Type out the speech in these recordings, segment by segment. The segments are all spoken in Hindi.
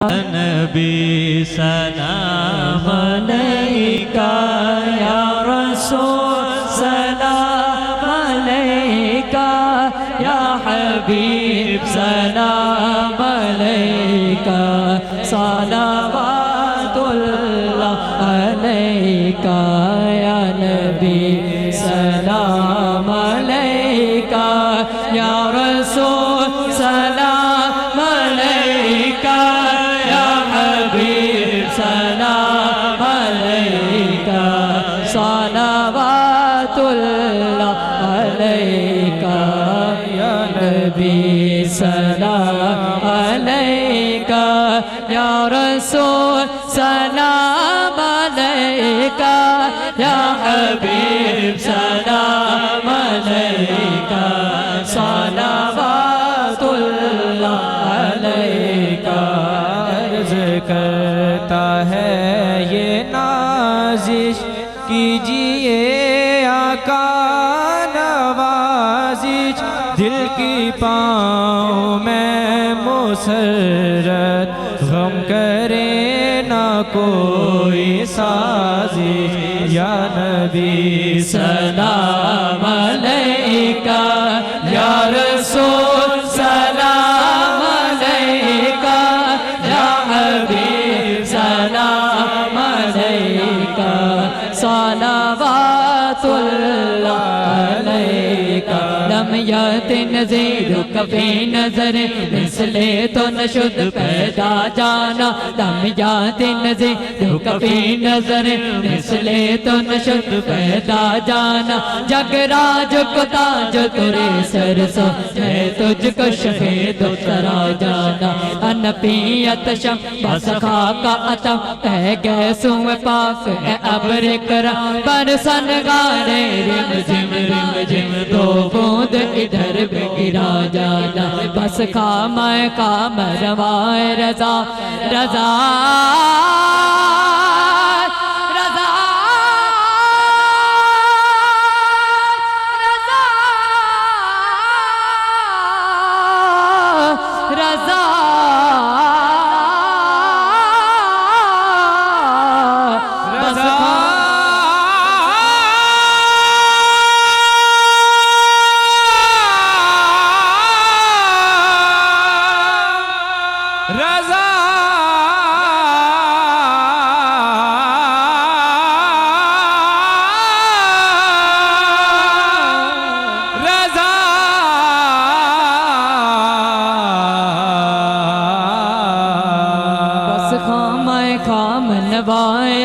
नबी सलाम अलैका या रसूल सलाम अलैका या हबीब सलाम अलैका सलावतुल्लाह अलैका या नबी सलाम अलैका या रसूल सलाम अलैका सलाम अलैका सलावतुल्लाह अलैका या नबी सलाम अलैका या रसूल सलाम अलैका या हबीब सलाम अलैका सलावतुल्लाह अलैका। करता है ये नाजिश कीजिए आका नवाजिश दिल की पाँव में मुसरत गम करे ना कोई साजिश या नबी सलाम अलैका या रसूल सलाम अलैका या हबीब सलाम अलैका सलावतुल्लाह अलैका। लम याति नज़ीर कभी नजर मिसले तो नशुद पैदा जाना लम याति नज़ीर कभी नजर मिसले तो नशुद पैदा जाना जगराज को ताज तुरे सरसो है तुझको शहीद तरा जाना अनपियत शम बस खाका अतम है गैसों में पाक है अबर करा बरसन गाने रिम झिम दो बूंद इधर भी गिरा जाना बस खामाए काम रवाए रजा रजा रजा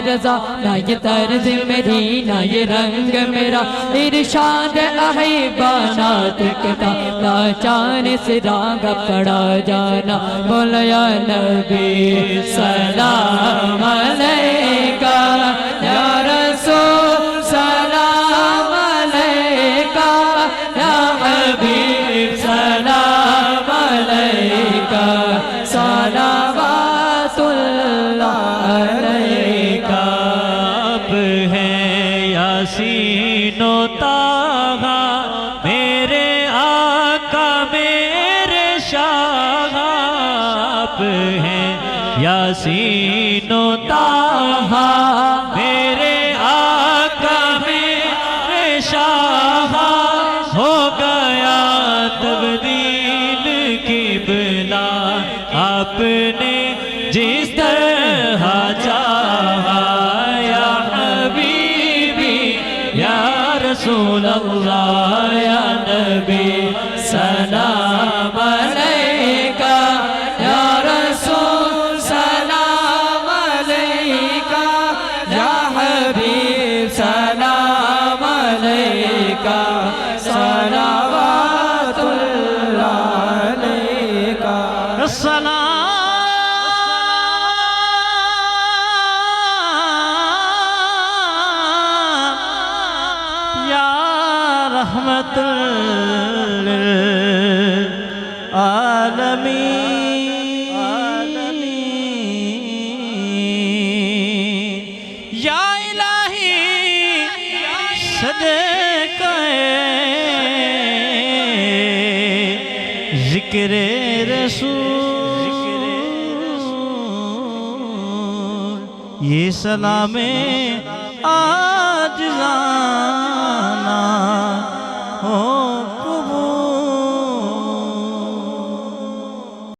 रजा ना ये तर्ज मेरी ना ये रंग मेरा इरशाद अहिबानात का लाचार से राग पड़ा जाना बोलो या नबी सलाम अलैका या रसूल सलाम अलैका या हबीब सलाम अलैका सलावतुल्लाह अलैका। यासीनो ताहा मेरे आका मेरे शाह आप हैं यासीनो ताहा मेरे आका मेरे शाह हो गया तब्दील किबला आपने जिस तरह चाहा या हबीबी या रसूल अल्लाह या नबी सलाम अलैका या रसूल सलाम अलैका या हबीब सलाम अलैका सलावतुल्लाह अलैका। रहमतुल आलमीन या इलाही सदक़े ज़िक्र रसूल ये सलामे आजिज़ां